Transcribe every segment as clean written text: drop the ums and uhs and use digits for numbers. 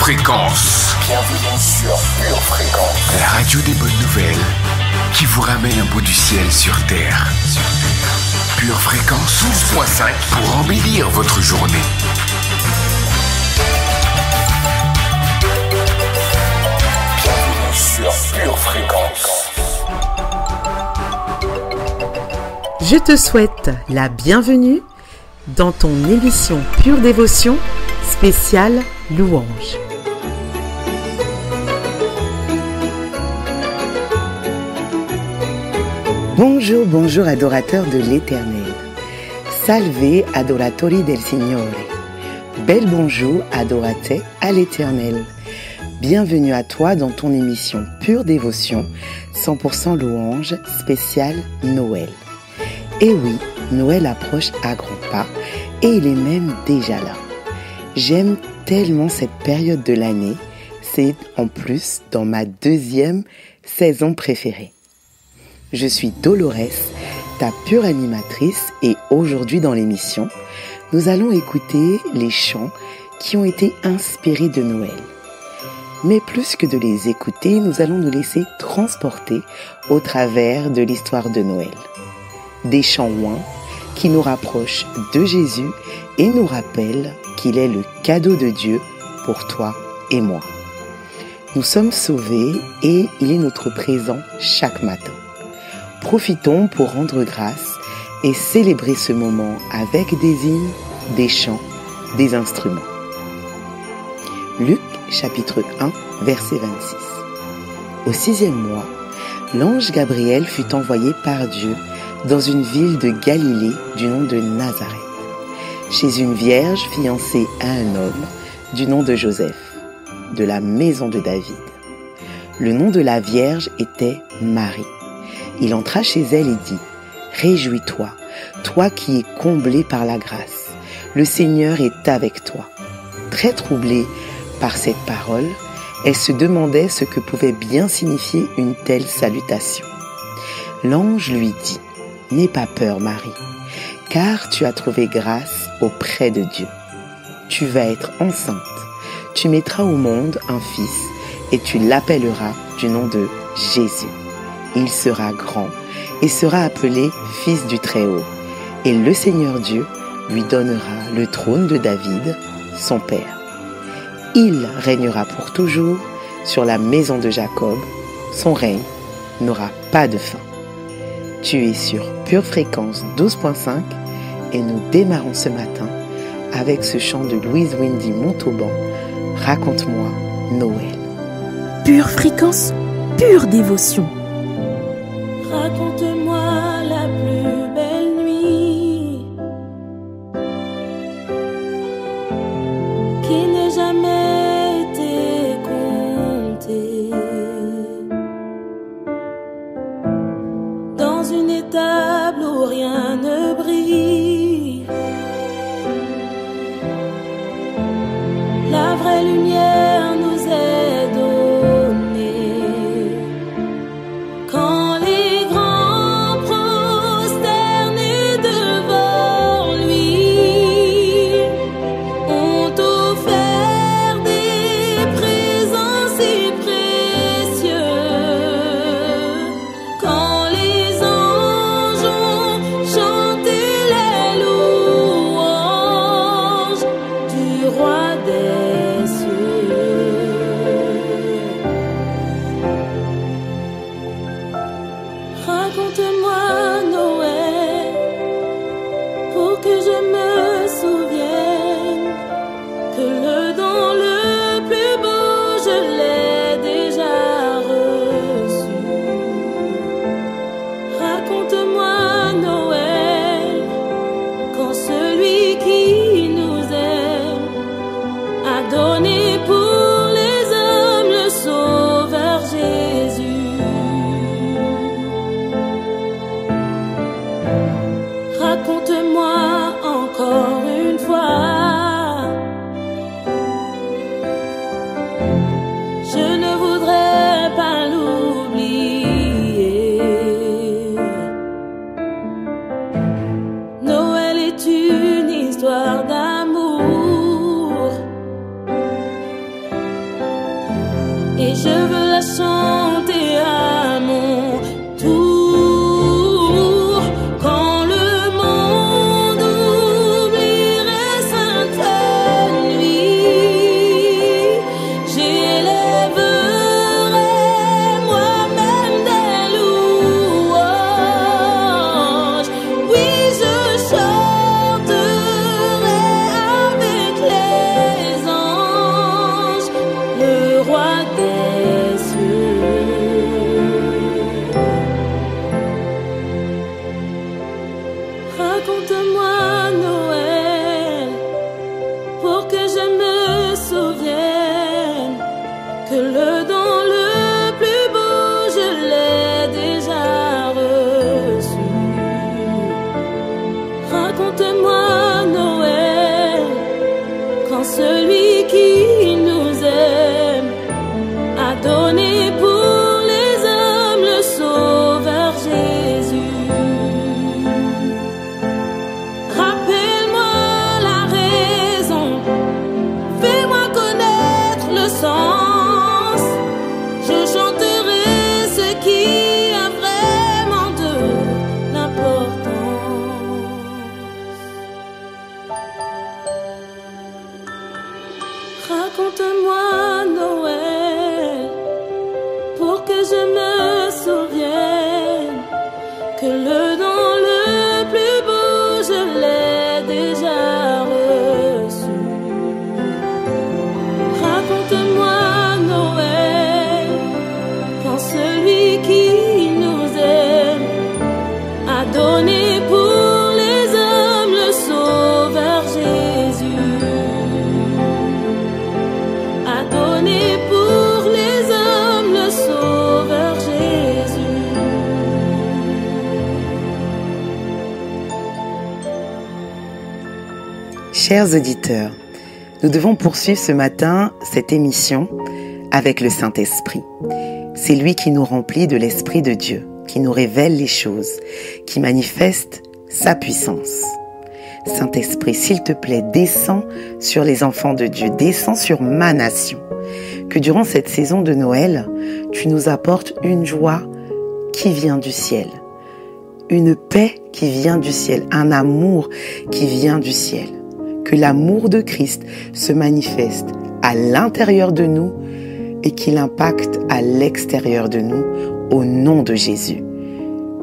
Fréquence. Bienvenue sur Pure Fréquence. La radio des bonnes nouvelles qui vous ramène un bout du ciel sur Terre. Pure Fréquence 12.5 pour embellir votre journée. Bienvenue sur Pure Fréquence. Je te souhaite la bienvenue dans ton émission Pure Dévotion spéciale Louange. Bonjour, bonjour adorateurs de l'Éternel. Salve adoratori del Signore. Bel bonjour adorate à l'Éternel. Bienvenue à toi dans ton émission Pure Dévotion 100% Louange spéciale Noël. Et oui, Noël approche à grands pas et il est même déjà là. J'aime tellement cette période de l'année, c'est en plus dans ma deuxième saison préférée. Je suis Dolores, ta pure animatrice et aujourd'hui dans l'émission, nous allons écouter les chants qui ont été inspirés de Noël. Mais plus que de les écouter, nous allons nous laisser transporter au travers de l'histoire de Noël. Des chants ouins qui nous rapprochent de Jésus et nous rappellent qu'il est le cadeau de Dieu pour toi et moi. Nous sommes sauvés et il est notre présent chaque matin. Profitons pour rendre grâce et célébrer ce moment avec des hymnes, des chants, des instruments. Luc chapitre 1 verset 26. Au 6e mois, l'ange Gabriel fut envoyé par Dieu dans une ville de Galilée du nom de Nazareth, chez une vierge fiancée à un homme du nom de Joseph, de la maison de David. Le nom de la vierge était Marie. Il entra chez elle et dit « Réjouis-toi, toi qui es comblée par la grâce, le Seigneur est avec toi. » Très troublée par cette parole, elle se demandait ce que pouvait bien signifier une telle salutation. L'ange lui dit « N'aie pas peur, Marie, car tu as trouvé grâce auprès de Dieu. Tu vas être enceinte, tu mettras au monde un fils et tu l'appelleras du nom de Jésus. Il sera grand et sera appelé Fils du Très-Haut. Et le Seigneur Dieu lui donnera le trône de David, son père. Il régnera pour toujours sur la maison de Jacob. Son règne n'aura pas de fin. Tu es sur Pure Fréquence 12.5 et nous démarrons ce matin avec ce chant de Louise Wendy Montauban. Raconte-moi Noël. Pure Fréquence, pure dévotion. Raconte-moi la plus belle nuit qui n'ait jamais été contée. Dans une étable où rien ne brille, la vraie lumière nous est donnée. celui qui nous aime a donné pour les hommes le Sauveur Jésus. Rappelle-moi la raison, fais-moi connaître le sens. Je chanterai ce qui a vraiment de l'importance. Raconte-moi Noël pour que je me souvienne que le don le plus beau je l'ai déjà reçu. Raconte-moi Noël quand celui qui nous aime a donné pour les hommes le Sauveur Jésus. A donné pour les hommes le Sauveur Jésus. Chers auditeurs, nous devons poursuivre ce matin cette émission avec le Saint-Esprit. C'est lui qui nous remplit de l'Esprit de Dieu, qui nous révèle les choses, qui manifeste sa puissance. Saint-Esprit, s'il te plaît, descends sur les enfants de Dieu, descends sur ma nation. Que durant cette saison de Noël, tu nous apportes une joie qui vient du ciel, une paix qui vient du ciel, un amour qui vient du ciel. Que l'amour de Christ se manifeste à l'intérieur de nous et qu'il impacte à l'extérieur de nous au nom de Jésus.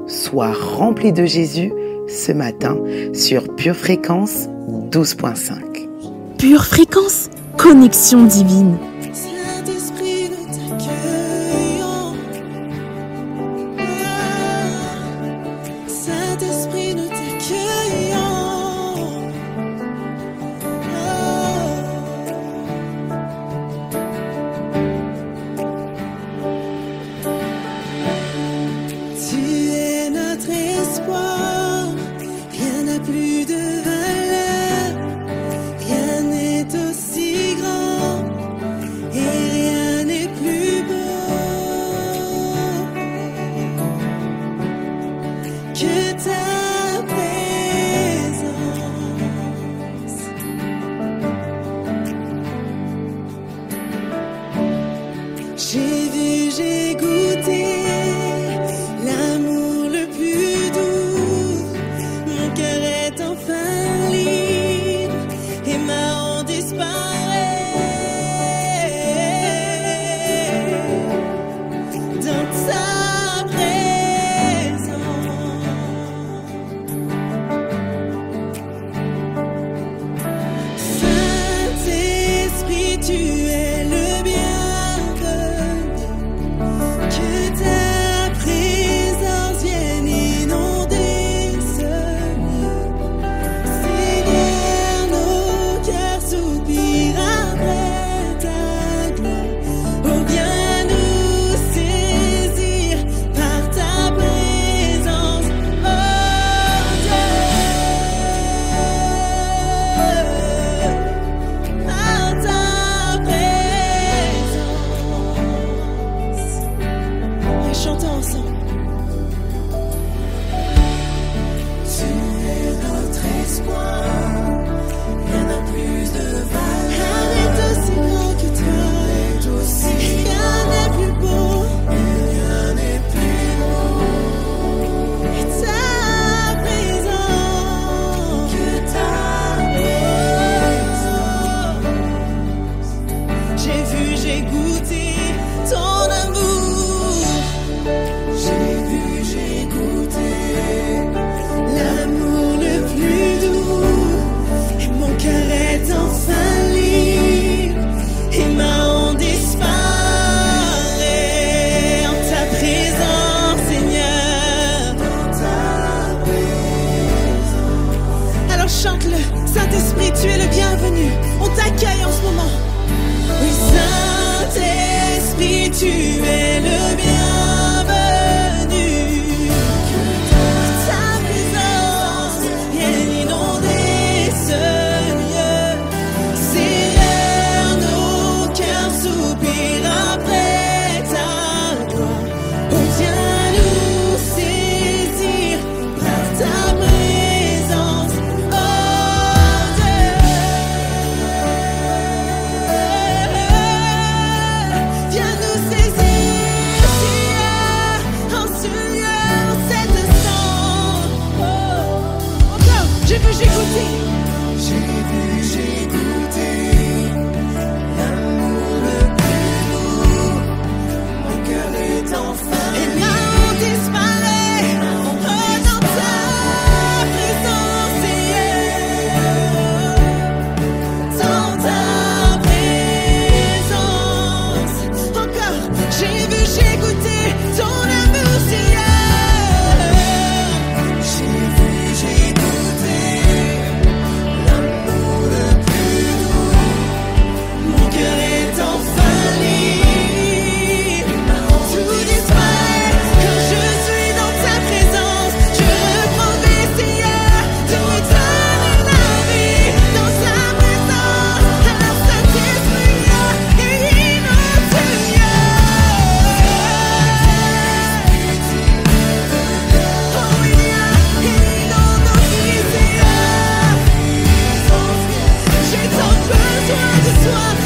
Sois rempli de Jésus ce matin sur Pure Fréquence 12.5. Pure Fréquence, connexion divine. Saint-Esprit, nous t'accueillons. Saint-Esprit, nous t'accueillons. Tu es notre espoir, rien n'a plus de valeur, rien n'est aussi grand et rien n'est plus beau que ta présence. J'ai vu, j'ai goûté l'amour le plus doux. Mon cœur est enfin libre et ma honte disparaît dans ta présence. Saint-Esprit, tu es le bienvenu. Que ta présence vienne inonder ce lieu. Seigneur, nos cœurs soupirent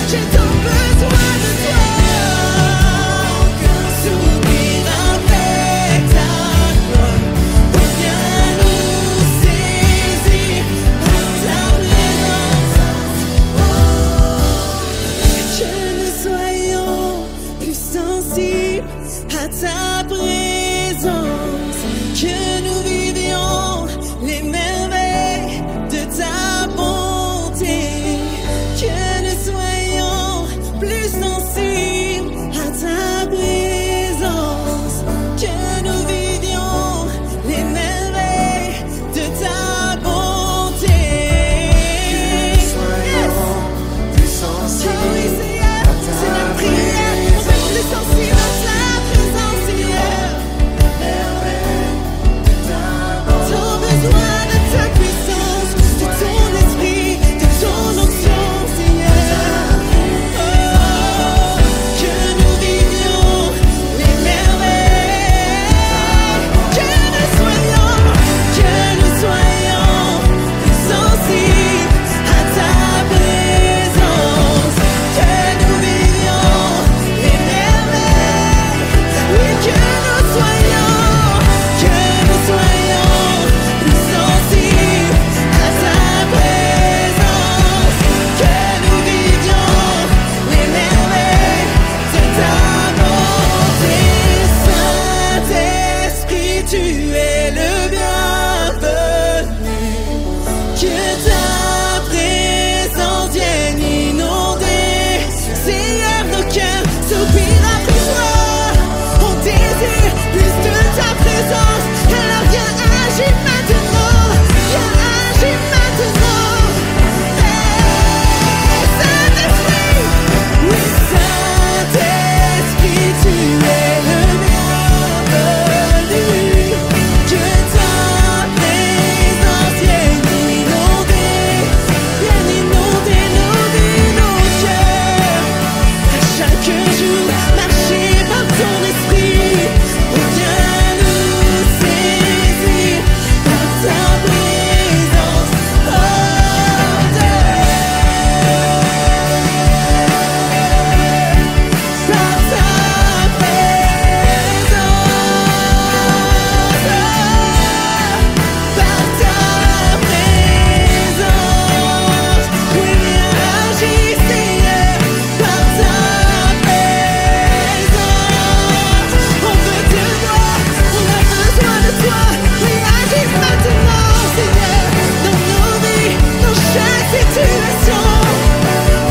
j'ai tant besoin de toi. Qu'un sourire avec ta voix pour bien nous saisir par ta présence. Que nous soyons plus sensibles à ta présence, que nous vivions les merveilles de ta bonté, que nous soyons plus sensibles à ta présence, que nous vivions les merveilles de ta bonté. Plus sensible. Oh oui, Seigneur, c'est notre prière. On veut être plus sensible à ta présence, Seigneur. Tant besoin de ta puissance, de ton esprit, de ton onction, Seigneur. Oh, que nous vivions les merveilles, que nous soyons plus sensibles à ta présence, que nous vivions les merveilles, oui, que nous soyons plus sensibles à ta présence, que nous vivions les merveilles de ta bonté. Saint-Esprit, tu es le bienvenu, que ta présence vienne inonder. Seigneur, nos cœurs soupirent après toi, on désire plus de ta présence. Alors viens agir maintenant, viens agir maintenant. Saint-Esprit, oui, Saint-Esprit, tu es le bienvenu, que ta présence vienne inonder nos vies, nos cœurs. À chaque jour, marcher par ton esprit, pour bien nous saisir par ta présence. Oh, par ta présence, oui, viens agir, Seigneur, par ta présence. On veut te voir, on a besoin de toi, oui, agis maintenant, Seigneur, dans nos vies, dans chaque situation.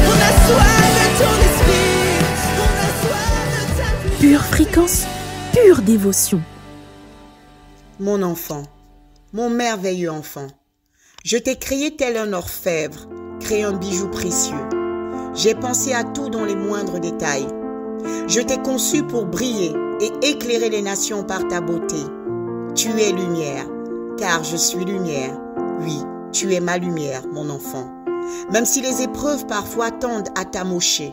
On a soif de ton esprit, on a soif de ta puissance. Pure fréquence, pure dévotion. Mon enfant, mon merveilleux enfant, je t'ai créé tel un orfèvre, créé un bijou précieux. J'ai pensé à tout dans les moindres détails. Je t'ai conçu pour briller et éclairer les nations par ta beauté. Tu es lumière, car je suis lumière. Oui, tu es ma lumière, mon enfant. Même si les épreuves parfois tendent à t'amocher,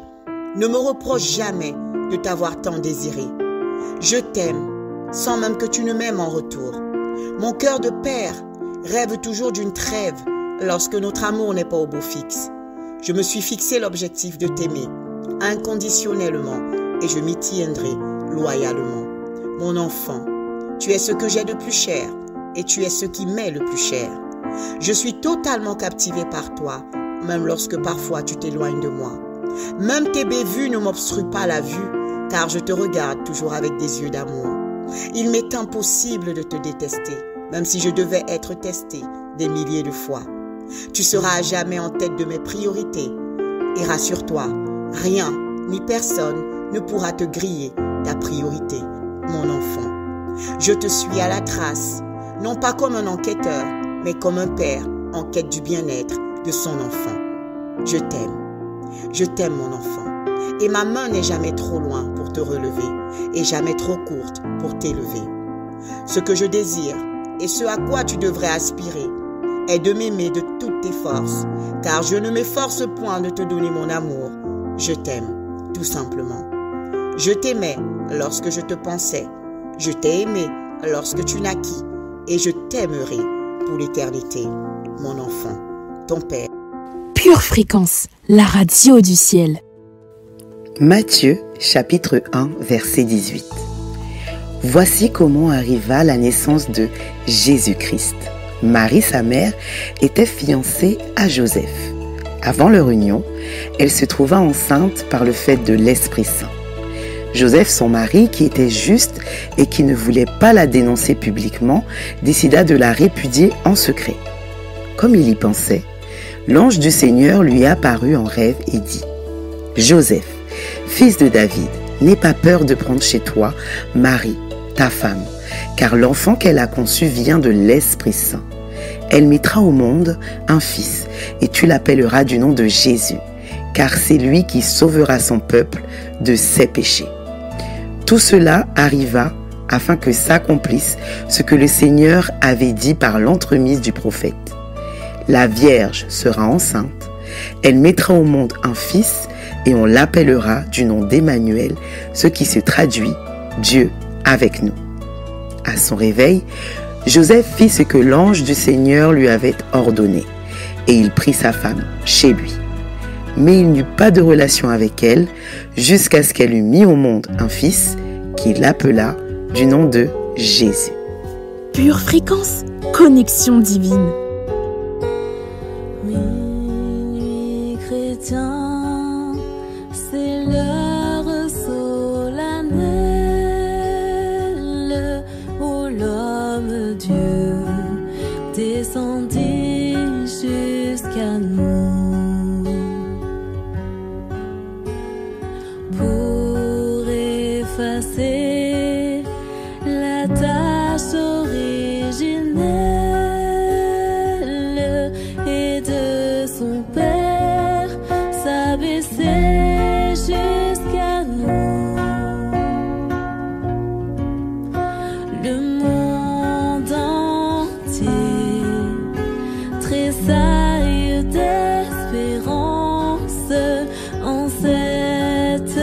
ne me reproche jamais de t'avoir tant désiré. Je t'aime, sans même que tu ne m'aimes en retour. Mon cœur de père rêve toujours d'une trêve lorsque notre amour n'est pas au beau fixe. Je me suis fixé l'objectif de t'aimer inconditionnellement et je m'y tiendrai loyalement. Mon enfant, tu es ce que j'ai de plus cher et tu es ce qui m'est le plus cher. Je suis totalement captivé par toi, même lorsque parfois tu t'éloignes de moi. Même tes bévues ne m'obstruent pas la vue, car je te regarde toujours avec des yeux d'amour. Il m'est impossible de te détester, même si je devais être testé des milliers de fois. Tu seras à jamais en tête de mes priorités. Et rassure-toi, rien ni personne ne pourra te griller ta priorité, mon enfant. Je te suis à la trace, non pas comme un enquêteur, mais comme un père en quête du bien-être de son enfant. Je t'aime mon enfant, et ma main n'est jamais trop loin pour te relever, et jamais trop courte pour t'élever. Ce que je désire, et ce à quoi tu devrais aspirer, est de m'aimer de toutes tes forces, car je ne m'efforce point de te donner mon amour. Je t'aime, tout simplement. Je t'aimais lorsque je te pensais, je t'ai aimé lorsque tu naquis, et je t'aimerai pour l'éternité, mon enfant, ton père. Pure fréquence, la radio du ciel. Matthieu chapitre 1 verset 18. Voici comment arriva la naissance de Jésus-Christ. Marie, sa mère, était fiancée à Joseph. Avant leur union, elle se trouva enceinte par le fait de l'Esprit Saint. Joseph, son mari, qui était juste et qui ne voulait pas la dénoncer publiquement, décida de la répudier en secret. Comme il y pensait, l'ange du Seigneur lui apparut en rêve et dit « Joseph, fils de David, n'aie pas peur de prendre chez toi Marie, ta femme, car l'enfant qu'elle a conçu vient de l'Esprit Saint. Elle mettra au monde un fils, et tu l'appelleras du nom de Jésus, car c'est lui qui sauvera son peuple de ses péchés. » Tout cela arriva afin que s'accomplisse ce que le Seigneur avait dit par l'entremise du prophète. La Vierge sera enceinte, elle mettra au monde un fils et on l'appellera du nom d'Emmanuel, ce qui se traduit « Dieu avec nous ». À son réveil, Joseph fit ce que l'ange du Seigneur lui avait ordonné et il prit sa femme chez lui. Mais il n'eut pas de relation avec elle jusqu'à ce qu'elle eût mis au monde un fils qu'il appela du nom de Jésus. Pure fréquence, connexion divine. Minuit chrétien, c'est l'heure solennelle où l'homme Dieu descendit jusqu'à nous. Effacer la tâche originelle et de son Père s'abaisser jusqu'à nous. Le monde entier tressaille d'espérance en cette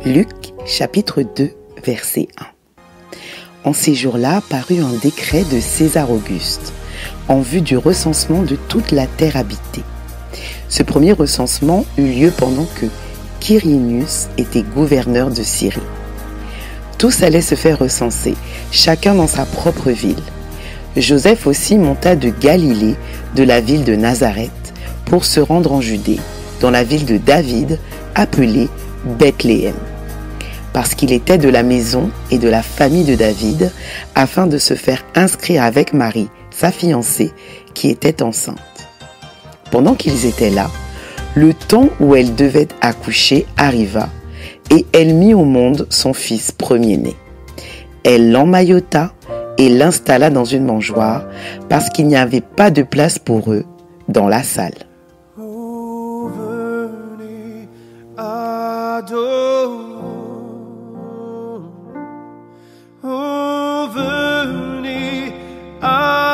Luc chapitre 2 verset 1. En ces jours-là parut un décret de César Auguste en vue du recensement de toute la terre habitée. Ce premier recensement eut lieu pendant que Quirinius était gouverneur de Syrie. Tous allaient se faire recenser, chacun dans sa propre ville. Joseph aussi monta de Galilée, de la ville de Nazareth, pour se rendre en Judée, dans la ville de David, appelée Bethléem, parce qu'il était de la maison et de la famille de David, afin de se faire inscrire avec Marie, sa fiancée, qui était enceinte. Pendant qu'ils étaient là, le temps où elle devait accoucher arriva, et elle mit au monde son fils premier-né. Elle l'emmaillota et l'installa dans une mangeoire, parce qu'il n'y avait pas de place pour eux dans la salle. Oh, venez, adorons. Oh, venez, adorons-le.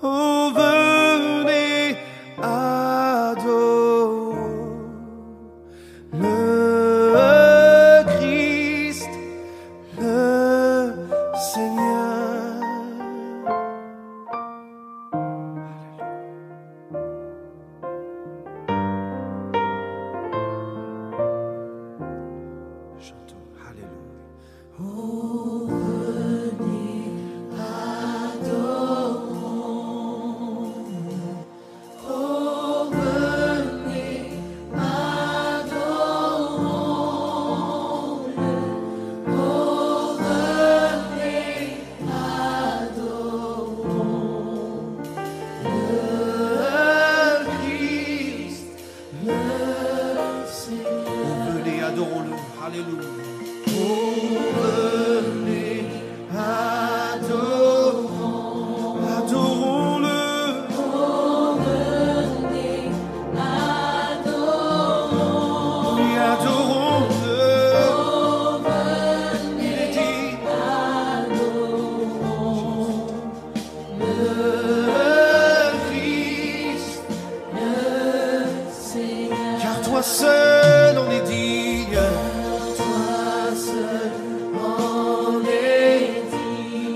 Oh, venez, adorons le Christ, le Seigneur. Chantons, Alléluia. Oh, venez, adorons. Oh, venez, adorons-le. Oh, venez, adorons le Christ, le Seigneur. Oh, venez, adorons-le. Alléluia. Oh, venez, adorons, adorons-le. Oh, venez, adorons, oui, adorons-le. Oh, venez, il est dit, adorons le Christ, le Seigneur. Car toi seul on est digne. Toi seul on est digne.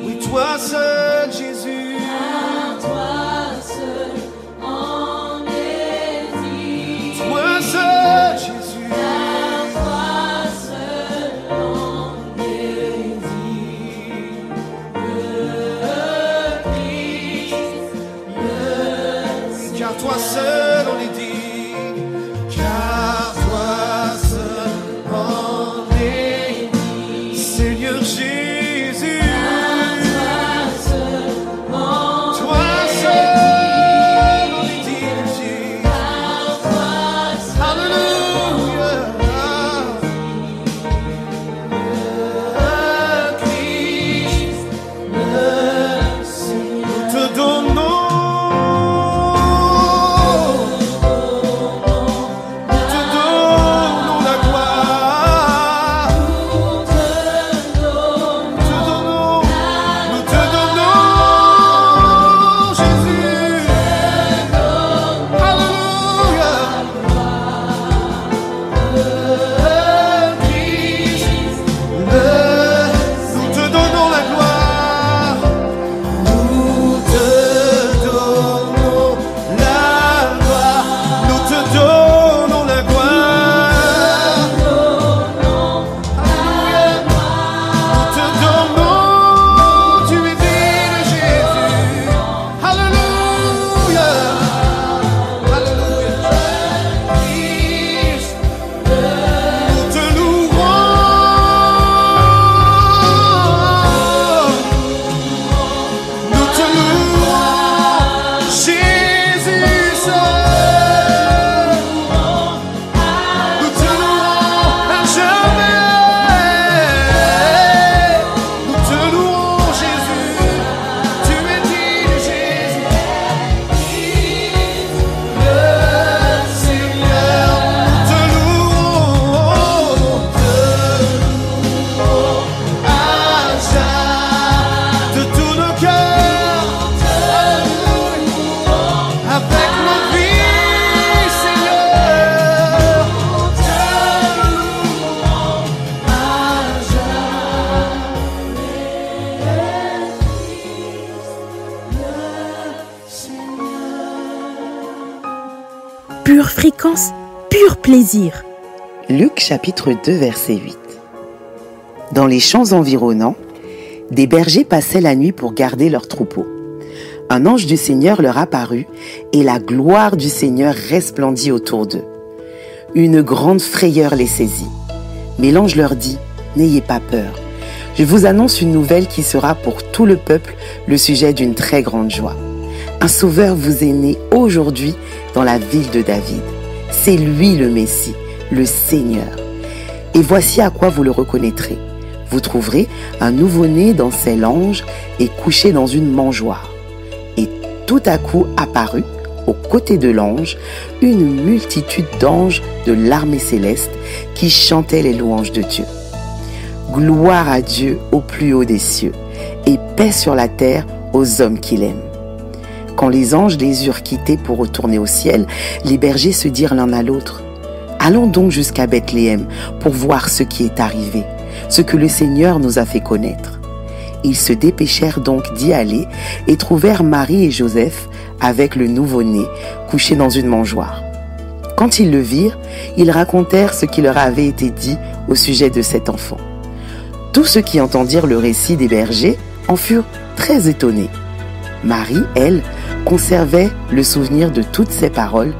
Fréquence, pur plaisir. Luc chapitre 2 verset 8. Dans les champs environnants, des bergers passaient la nuit pour garder leurs troupeaux. Un ange du Seigneur leur apparut et la gloire du Seigneur resplendit autour d'eux. Une grande frayeur les saisit. Mais l'ange leur dit, « N'ayez pas peur. Je vous annonce une nouvelle qui sera pour tout le peuple le sujet d'une très grande joie. Un sauveur vous est né aujourd'hui dans la ville de David. C'est lui le Messie, le Seigneur. Et voici à quoi vous le reconnaîtrez. Vous trouverez un nouveau-né dans ses langes et couché dans une mangeoire. » Et tout à coup apparut, aux côtés de l'ange, une multitude d'anges de l'armée céleste qui chantaient les louanges de Dieu. Gloire à Dieu au plus haut des cieux, et paix sur la terre aux hommes qu'il aime. Quand les anges les eurent quittés pour retourner au ciel, les bergers se dirent l'un à l'autre, « Allons donc jusqu'à Bethléem pour voir ce qui est arrivé, ce que le Seigneur nous a fait connaître. » Ils se dépêchèrent donc d'y aller et trouvèrent Marie et Joseph avec le nouveau-né couché dans une mangeoire. Quand ils le virent, ils racontèrent ce qui leur avait été dit au sujet de cet enfant. Tous ceux qui entendirent le récit des bergers en furent très étonnés. Marie, elle, conservait le souvenir de toutes ces paroles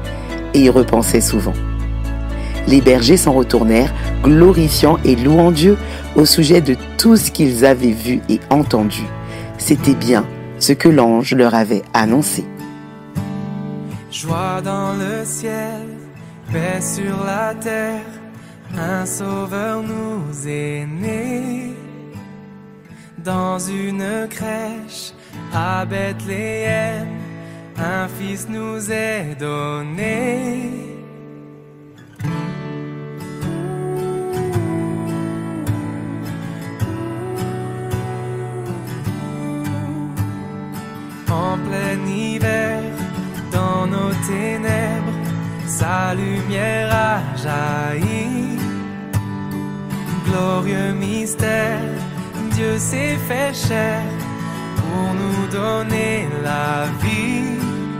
et y repensait souvent. Les bergers s'en retournèrent, glorifiant et louant Dieu au sujet de tout ce qu'ils avaient vu et entendu. C'était bien ce que l'ange leur avait annoncé. Joie dans le ciel, paix sur la terre, un sauveur nous est né. Dans une crèche à Bethléem, un fils nous est donné. En plein hiver, dans nos ténèbres, sa lumière a jailli. Glorieux mystère, Dieu s'est fait chair pour nous donner la vie.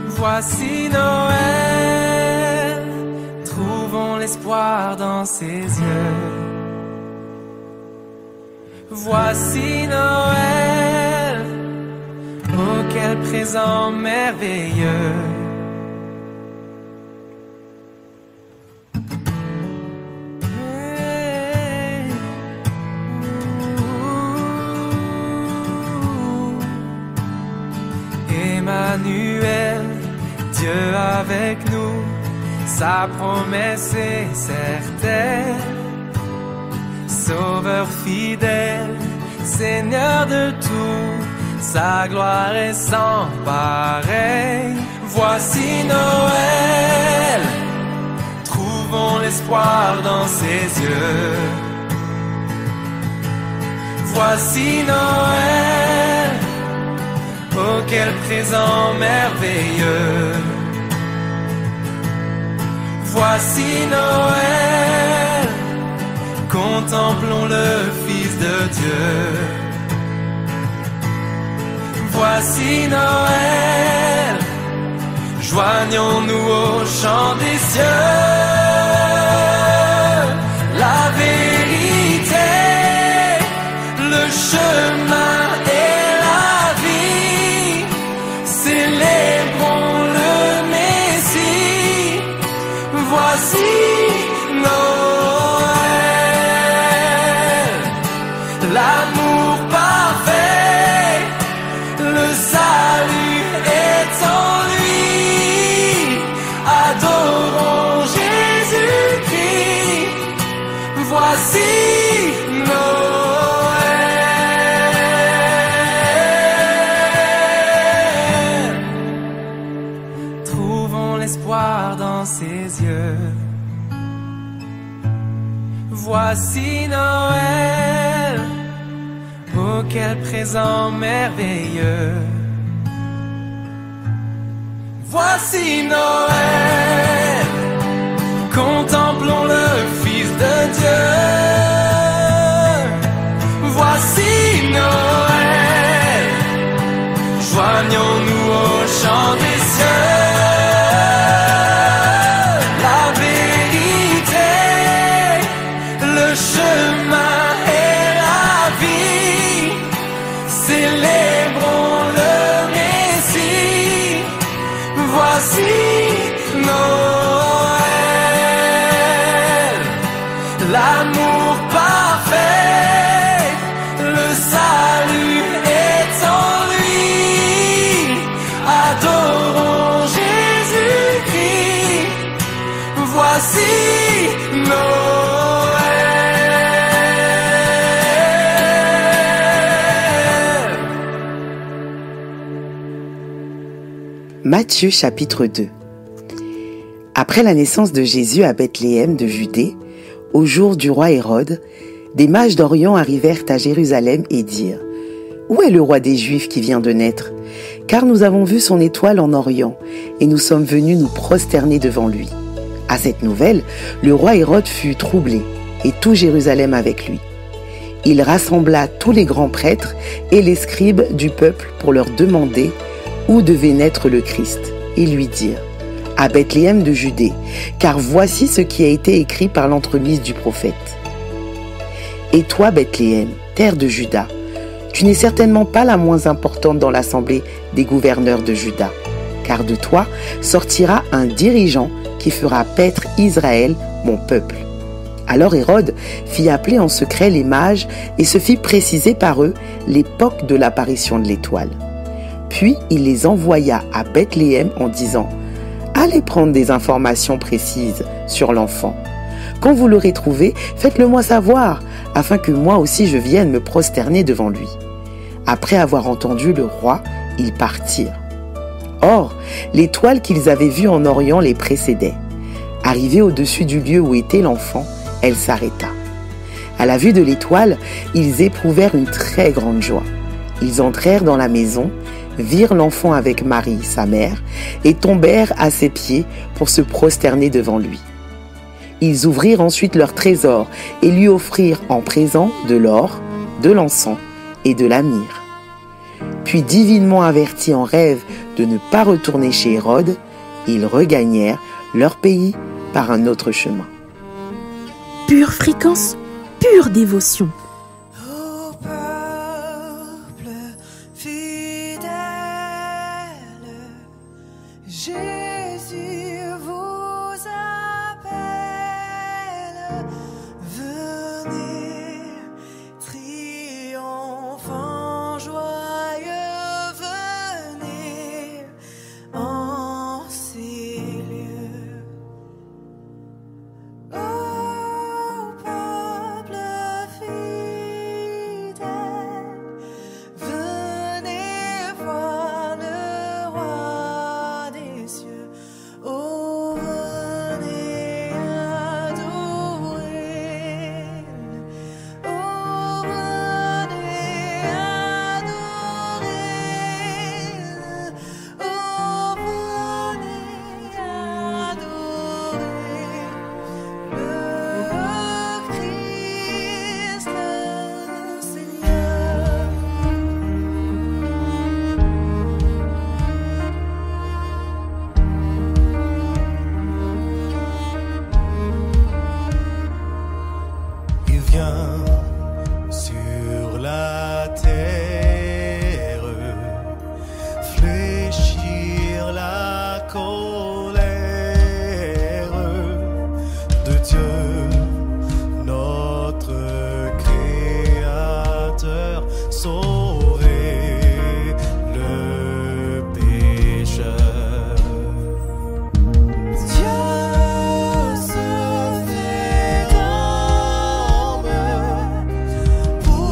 Voici Noël, trouvons l'espoir dans ses yeux. Voici Noël, oh quel présent merveilleux. Emmanuel, Dieu avec nous, sa promesse est certaine. Sauveur fidèle, Seigneur de tout, sa gloire est sans pareil. Voici Noël, trouvons l'espoir dans ses yeux. Voici Noël, oh quel présent merveilleux. Voici Noël, contemplons le Fils de Dieu. Voici Noël, joignons-nous au chant des cieux. La vérité, le chemin et la vie, célébrons le Messie. Voici Noël, l'amour parfait, le salut est en lui. Adorons Jésus-Christ. Voici Noël, trouvons l'espoir dans ses yeux. Voici Noël, oh quel présent merveilleux. Voici Noël, contemplons le Fils de Dieu. Voici Noël, joignons-nous au chant des cieux. La Matthieu chapitre 2. Après la naissance de Jésus à Bethléem de Judée, au jour du roi Hérode, des mages d'Orient arrivèrent à Jérusalem et dirent « Où est le roi des Juifs qui vient de naître ? Car nous avons vu son étoile en Orient, et nous sommes venus nous prosterner devant lui. » À cette nouvelle, le roi Hérode fut troublé, et tout Jérusalem avec lui. Il rassembla tous les grands prêtres et les scribes du peuple pour leur demander où devait naître le Christ. Ils lui dirent « À Bethléem de Judée, car voici ce qui a été écrit par l'entremise du prophète. Et toi, Bethléem, terre de Juda, tu n'es certainement pas la moins importante dans l'assemblée des gouverneurs de Juda, car de toi sortira un dirigeant qui fera paître Israël, mon peuple. » Alors Hérode fit appeler en secret les mages et se fit préciser par eux l'époque de l'apparition de l'étoile. Puis il les envoya à Bethléem en disant « Allez prendre des informations précises sur l'enfant. Quand vous l'aurez trouvé, faites-le-moi savoir, afin que moi aussi je vienne me prosterner devant lui. » Après avoir entendu le roi, ils partirent. Or, l'étoile qu'ils avaient vue en Orient les précédait. Arrivée au-dessus du lieu où était l'enfant, elle s'arrêta. À la vue de l'étoile, ils éprouvèrent une très grande joie. Ils entrèrent dans la maison, virent l'enfant avec Marie, sa mère, et tombèrent à ses pieds pour se prosterner devant lui. Ils ouvrirent ensuite leur trésor et lui offrirent en présent de l'or, de l'encens et de la myrrhe. Puis, divinement avertis en rêve de ne pas retourner chez Hérode, ils regagnèrent leur pays par un autre chemin. Pure fréquence, pure dévotion. Ô peuple fidèle, Jésus vous appelle. Venez, triomphant, joyeux, venez en ces lieux. Ô peuple fidèle, venez voir le roi des cieux. Oh, venez adorer. Oh, venez adorer. Oh, venez adorer le Christ Seigneur. Il vient sur la terre fléchir la colère de Dieu, notre Créateur, sauver le pécheur. Dieu se fait homme pour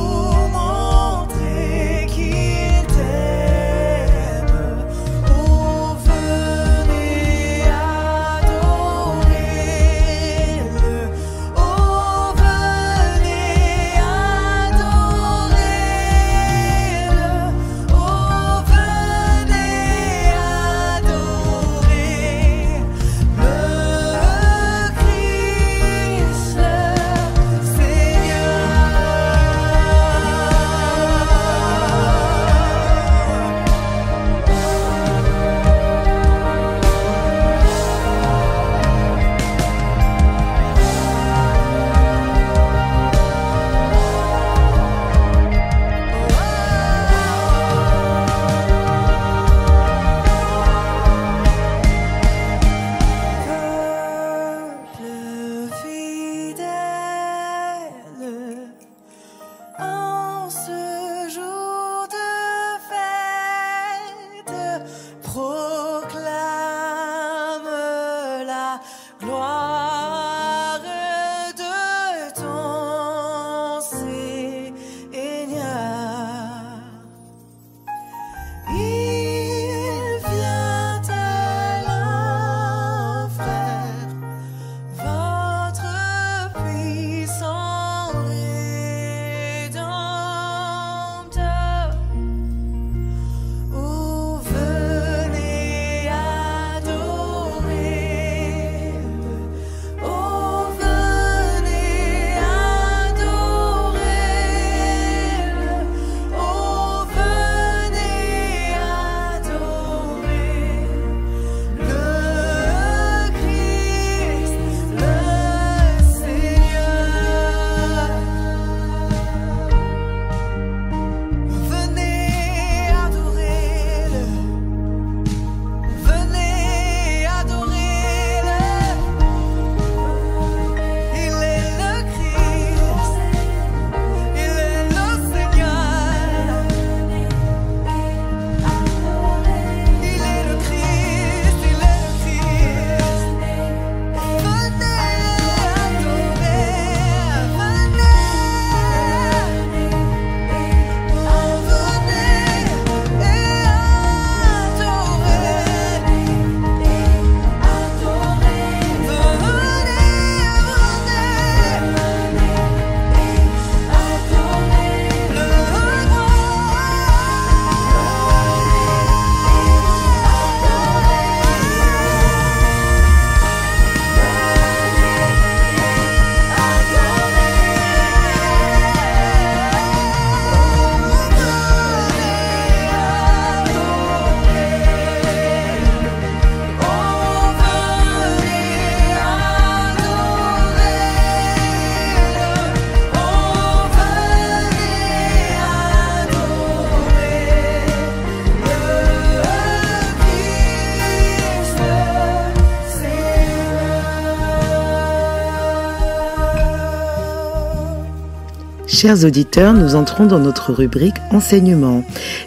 Chers auditeurs, nous entrons dans notre rubrique enseignement.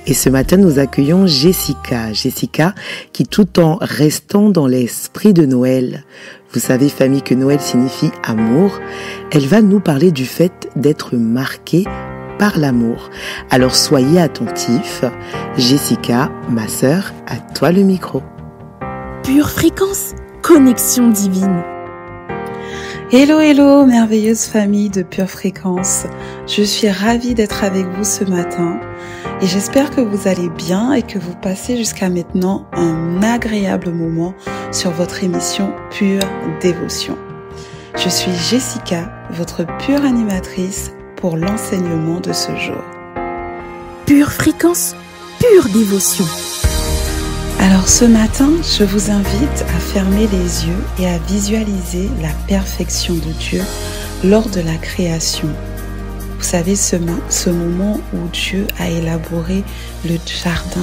Et ce matin, nous accueillons Jessica. Jessica qui, tout en restant dans l'esprit de Noël, vous savez, famille, que Noël signifie amour, elle va nous parler du fait d'être marqué par l'amour. Alors soyez attentifs. Jessica, ma sœur, à toi le micro. Pure fréquence, connexion divine. Hello, hello, merveilleuse famille de Pure Fréquence. Je suis ravie d'être avec vous ce matin et j'espère que vous allez bien et que vous passez jusqu'à maintenant un agréable moment sur votre émission Pure Dévotion. Je suis Jessica, votre pure animatrice pour l'enseignement de ce jour. Pure fréquence, pure dévotion. Alors ce matin, je vous invite à fermer les yeux et à visualiser la perfection de Dieu lors de la création. Vous savez, ce moment où Dieu a élaboré le jardin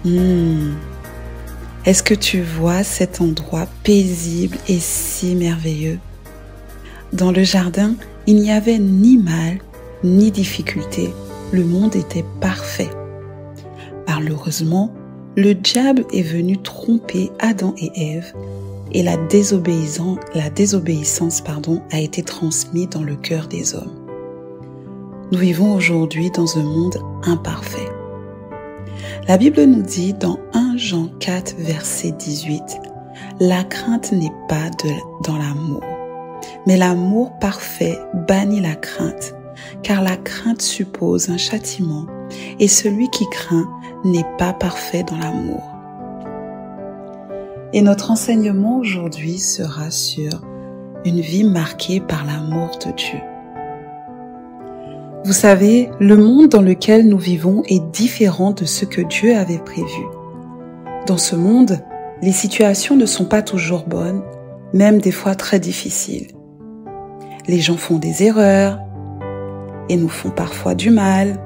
d'Éden. Est-ce que tu vois cet endroit paisible et si merveilleux? Dans le jardin, il n'y avait ni mal, ni difficulté. Le monde était parfait. Malheureusement, le diable est venu tromper Adam et Ève et la désobéissance a été transmise dans le cœur des hommes. Nous vivons aujourd'hui dans un monde imparfait. La Bible nous dit dans 1 Jean 4, verset 18, « La crainte n'est pas dans l'amour, mais l'amour parfait bannit la crainte, car la crainte suppose un châtiment, et celui qui craint n'est pas parfait dans l'amour. » Et notre enseignement aujourd'hui sera sur une vie marquée par l'amour de Dieu. Vous savez, le monde dans lequel nous vivons est différent de ce que Dieu avait prévu. Dans ce monde, les situations ne sont pas toujours bonnes, même des fois très difficiles. Les gens font des erreurs et nous font parfois du mal.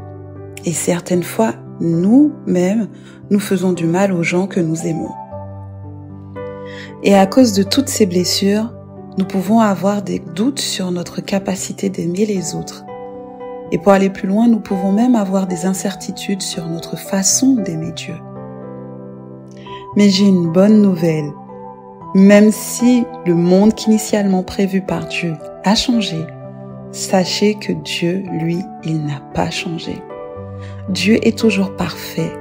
Et certaines fois, nous-mêmes, nous faisons du mal aux gens que nous aimons. Et à cause de toutes ces blessures, nous pouvons avoir des doutes sur notre capacité d'aimer les autres. Et pour aller plus loin, nous pouvons même avoir des incertitudes sur notre façon d'aimer Dieu. Mais j'ai une bonne nouvelle. Même si le monde qu'initialement prévu par Dieu a changé, sachez que Dieu, lui, il n'a pas changé. Dieu est toujours parfait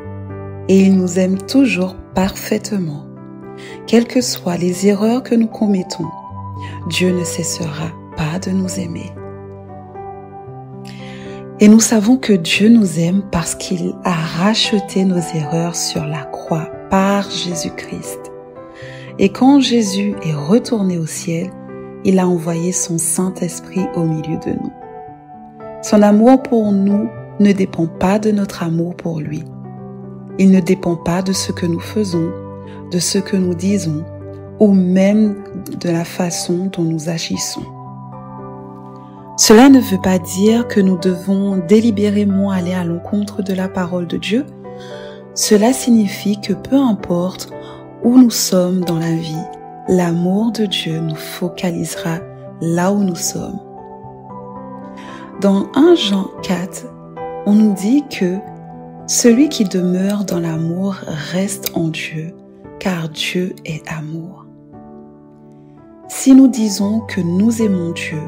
et il nous aime toujours parfaitement. Quelles que soient les erreurs que nous commettons, Dieu ne cessera pas de nous aimer. Et nous savons que Dieu nous aime parce qu'il a racheté nos erreurs sur la croix par Jésus-Christ. Et quand Jésus est retourné au ciel, il a envoyé son Saint-Esprit au milieu de nous. Son amour pour nous ne dépend pas de notre amour pour lui. Il ne dépend pas de ce que nous faisons, de ce que nous disons, ou même de la façon dont nous agissons. Cela ne veut pas dire que nous devons délibérément aller à l'encontre de la parole de Dieu. Cela signifie que peu importe où nous sommes dans la vie, l'amour de Dieu nous focalisera là où nous sommes. Dans 1 Jean 4, on nous dit que celui qui demeure dans l'amour reste en Dieu, car Dieu est amour. Si nous disons que nous aimons Dieu,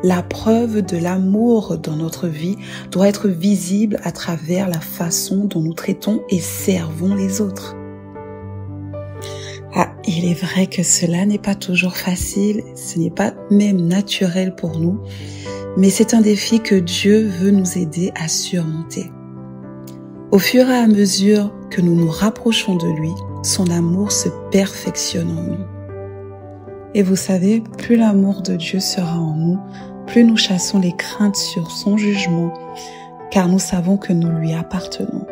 la preuve de l'amour dans notre vie doit être visible à travers la façon dont nous traitons et servons les autres. Il est vrai que cela n'est pas toujours facile, ce n'est pas même naturel pour nous, mais c'est un défi que Dieu veut nous aider à surmonter. Au fur et à mesure que nous nous rapprochons de lui, son amour se perfectionne en nous. Et vous savez, plus l'amour de Dieu sera en nous, plus nous chassons les craintes sur son jugement, car nous savons que nous lui appartenons.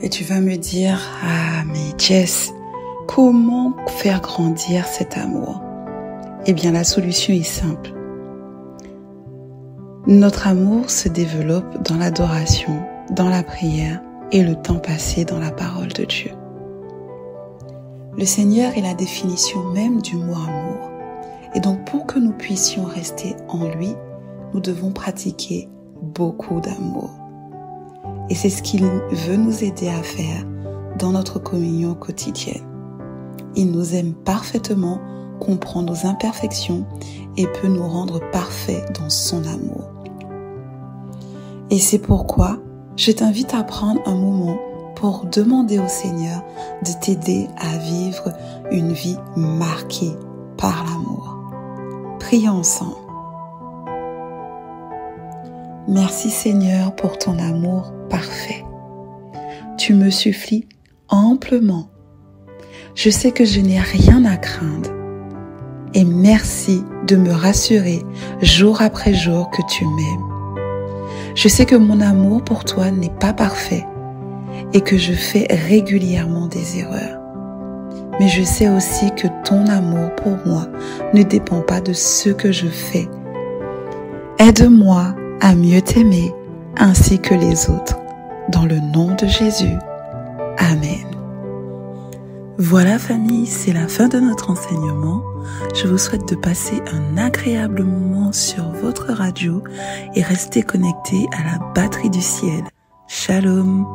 Et tu vas me dire, mais Jess, comment faire grandir cet amour? Eh bien, la solution est simple. Notre amour se développe dans l'adoration, dans la prière et le temps passé dans la parole de Dieu. Le Seigneur est la définition même du mot amour. Et donc pour que nous puissions rester en lui, nous devons pratiquer beaucoup d'amour. Et c'est ce qu'il veut nous aider à faire dans notre communion quotidienne. Il nous aime parfaitement, comprend nos imperfections et peut nous rendre parfaits dans son amour. Et c'est pourquoi je t'invite à prendre un moment pour demander au Seigneur de t'aider à vivre une vie marquée par l'amour. Prions ensemble. Merci Seigneur pour ton amour parfait. Tu me suffis amplement. Je sais que je n'ai rien à craindre. Et merci de me rassurer jour après jour que tu m'aimes. Je sais que mon amour pour toi n'est pas parfait et que je fais régulièrement des erreurs. Mais je sais aussi que ton amour pour moi ne dépend pas de ce que je fais. Aide-moi à mieux t'aimer ainsi que les autres. Dans le nom de Jésus. Amen. Voilà famille, c'est la fin de notre enseignement. Je vous souhaite de passer un agréable moment sur votre radio et rester connectés à la batterie du ciel. Shalom.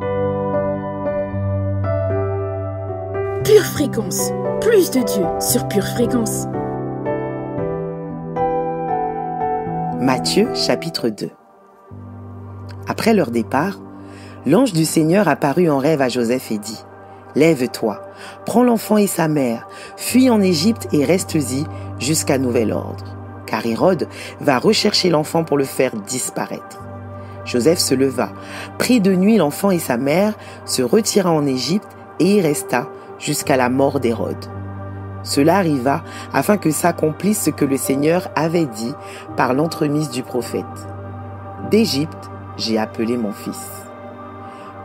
Pure Fréquence, plus de Dieu sur Pure Fréquence. Matthieu chapitre 2. Après leur départ, l'ange du Seigneur apparut en rêve à Joseph et dit : Lève-toi, prends l'enfant et sa mère, fuis en Égypte et reste-y jusqu'à nouvel ordre, car Hérode va rechercher l'enfant pour le faire disparaître. Joseph se leva, prit de nuit l'enfant et sa mère, se retira en Égypte et y resta jusqu'à la mort d'Hérode. Cela arriva afin que s'accomplisse ce que le Seigneur avait dit par l'entremise du prophète. D'Égypte, j'ai appelé mon fils.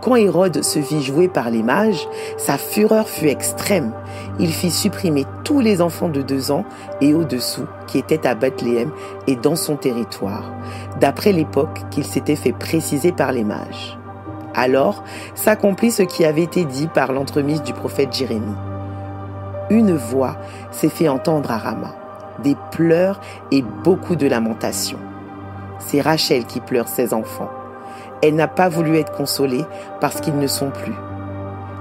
Quand Hérode se vit jouer par les mages, sa fureur fut extrême. Il fit supprimer tous les enfants de 2 ans et au-dessous qui étaient à Bethléem et dans son territoire, d'après l'époque qu'il s'était fait préciser par les mages. Alors s'accomplit ce qui avait été dit par l'entremise du prophète Jérémie. Une voix s'est fait entendre à Rama, des pleurs et beaucoup de lamentations. C'est Rachel qui pleure ses enfants. Elle n'a pas voulu être consolée parce qu'ils ne sont plus.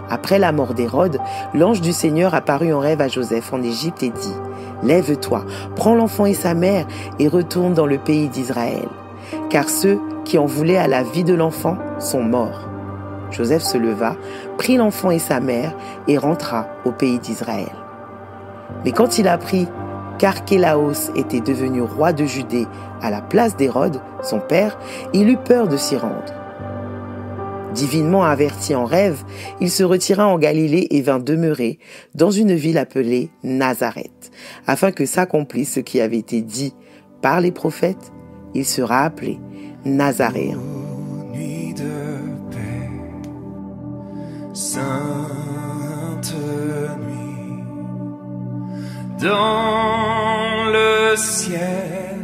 Après la mort d'Hérode, l'ange du Seigneur apparut en rêve à Joseph en Égypte et dit : Lève-toi, prends l'enfant et sa mère et retourne dans le pays d'Israël, car ceux qui en voulaient à la vie de l'enfant sont morts. Joseph se leva, prit l'enfant et sa mère et rentra au pays d'Israël. Mais quand il apprit qu'Archélaos était devenu roi de Judée à la place d'Hérode, son père, il eut peur de s'y rendre. Divinement averti en rêve, il se retira en Galilée et vint demeurer dans une ville appelée Nazareth, afin que s'accomplisse ce qui avait été dit par les prophètes, il sera appelé Nazaréen. Nuit de paix, sainte nuit, dans le ciel,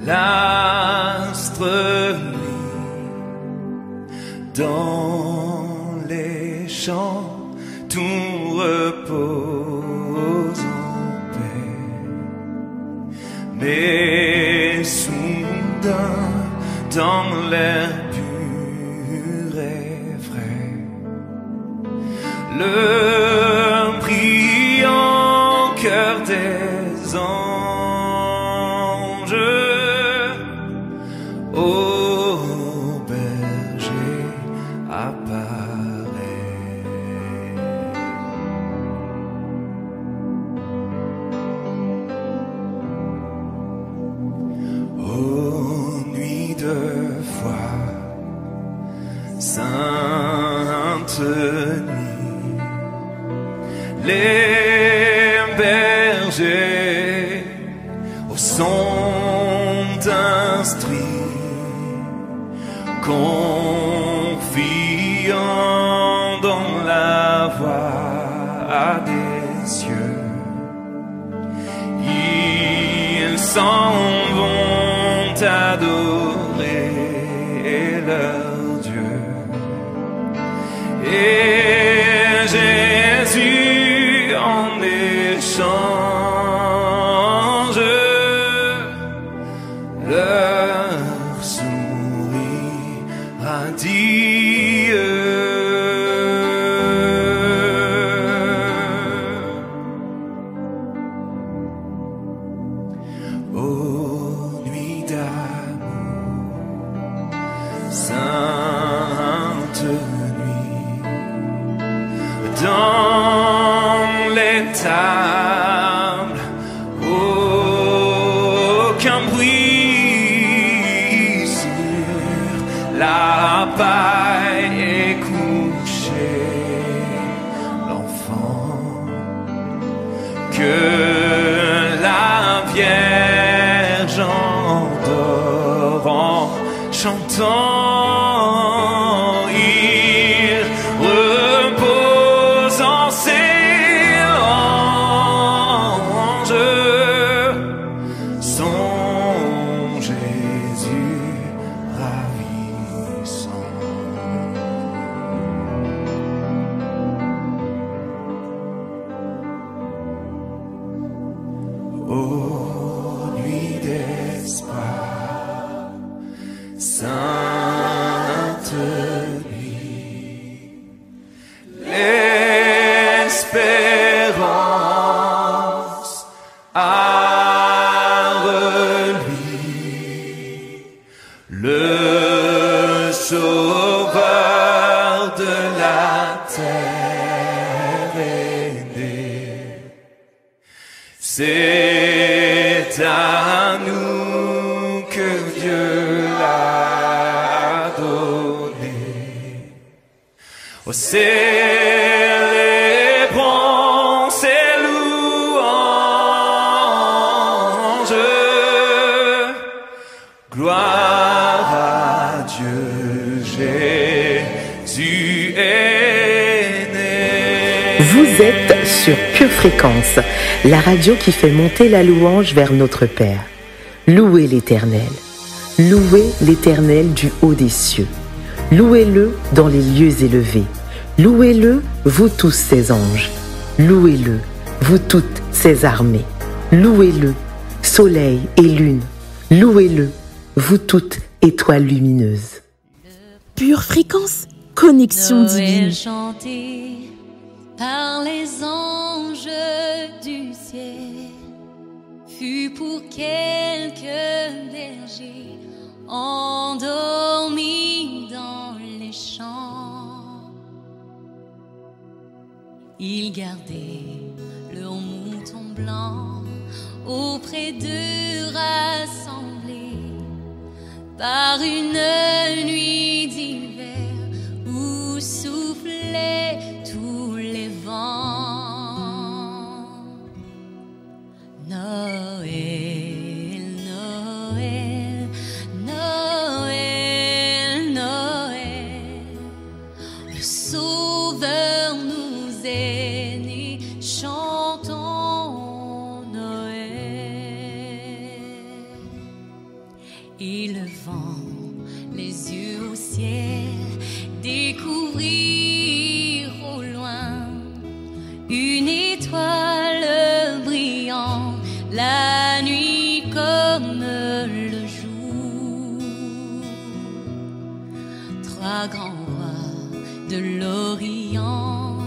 l'astre nuit, dans les champs, tout repose en paix. Mais soudain, dans l'air pur et vrai, le brillant cœur des anges au berger apparaît. Ô nuit de foi, sainte nuit, les bergers au son instruits, confiant dans la voix des cieux, ils s'en vont adorer leur Dieu. Et Jésus en échange leur sourire radieux. Ô nuit d'amour, sainte nuit, dans les tables, aucun bruit sur la paille est couché, l'enfant que la Vierge endort en chantant. Il repose en ses anges, son Jésus ravissant. Ô nuit d'espoir, sainte nuit, l'espérance a reluit, le sauveur de la terre est né. C'est à nous que Dieu l'a donné. Oh, célébrons ses louanges. Gloire à Dieu, Jésus est né. Vous êtes sur Pure Fréquence, la radio qui fait monter la louange vers notre Père. Louez l'Éternel. Louez l'Éternel du haut des cieux. Louez-le dans les lieux élevés. Louez-le, vous tous ses anges. Louez-le, vous toutes ses armées. Louez-le, soleil et lune. Louez-le, vous toutes étoiles lumineuses. Pure Fréquence, connexion divine. Chanté par les anges du ciel, fut pour quelques bergers endormis dans les champs. Ils gardaient leurs moutons blancs auprès d'eux rassemblés par une nuit d'hiver où soufflaient tous les vents. Noël, Noël, Noël, Noël, le Sauveur nous est né, chantons Noël. Et levant les yeux au ciel, découvrir au loin une étoile brillant, la nuit comme le jour. Trois grands rois de l'Orient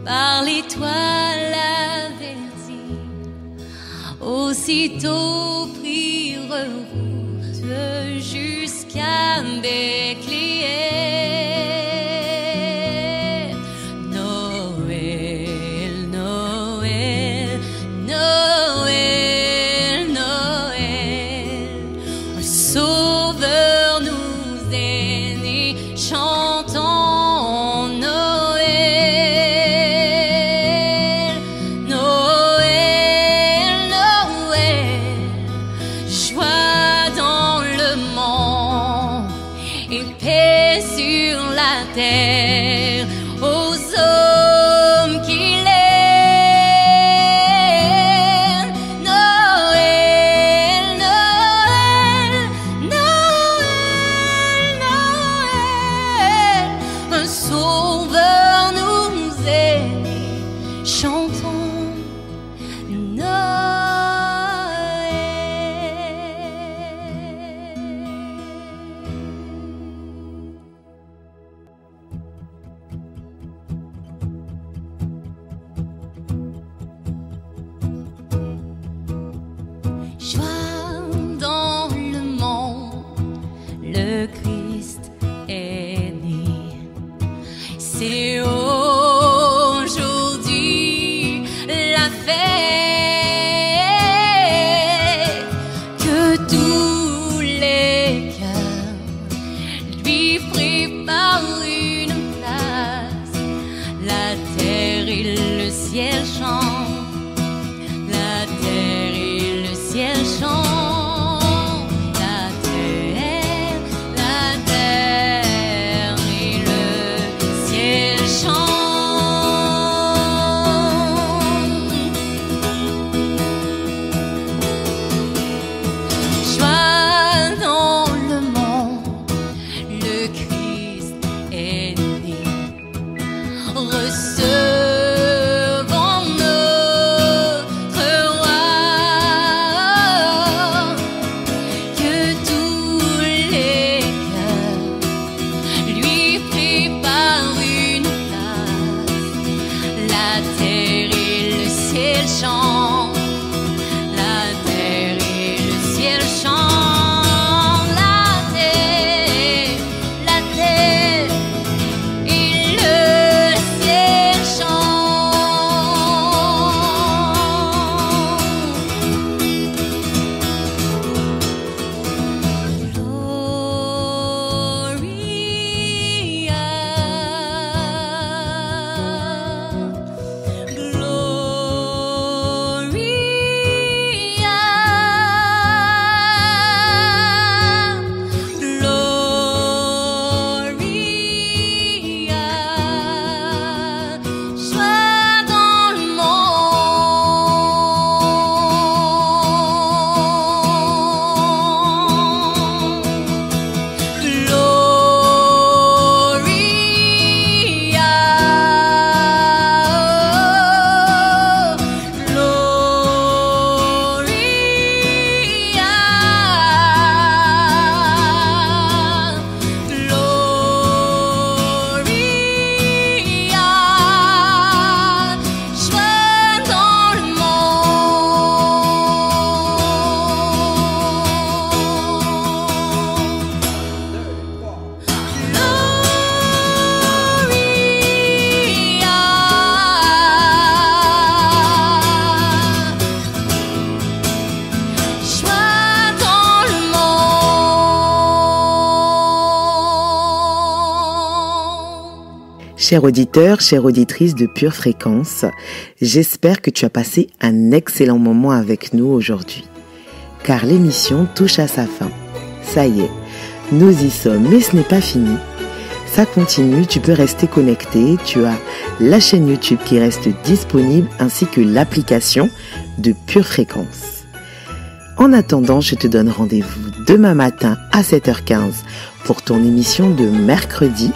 par l'étoile avertis, aussitôt prirent route jusqu'à Bethléem. Noël, Noël, Noël, Noël, le Sauveur nous est né, chantons Noël, Noël, Noël, joie dans le monde et paix sur la terre aux hommes qu'il aime. Noël, Noël, Noël, Noël, un sauveur nous est né, chantons Noël. Chers auditeurs, chères auditrices de Pure Fréquence, j'espère que tu as passé un excellent moment avec nous aujourd'hui. Car l'émission touche à sa fin. Ça y est, nous y sommes, mais ce n'est pas fini. Ça continue, tu peux rester connecté, tu as la chaîne YouTube qui reste disponible ainsi que l'application de Pure Fréquence. En attendant, je te donne rendez-vous demain matin à 7h15 pour ton émission de mercredi.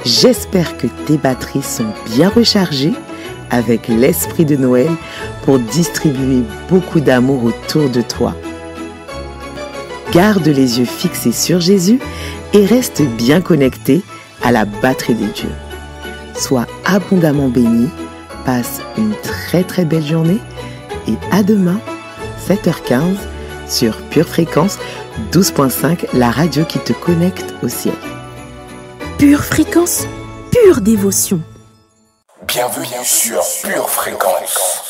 J'espère que tes batteries sont bien rechargées avec l'esprit de Noël pour distribuer beaucoup d'amour autour de toi. Garde les yeux fixés sur Jésus et reste bien connecté à la batterie des dieux. Sois abondamment béni, passe une très belle journée et à demain, 7h15 sur Pure Fréquence 12.5, la radio qui te connecte au ciel. Pure Fréquence, pure dévotion. Bienvenue sur Pure Fréquence.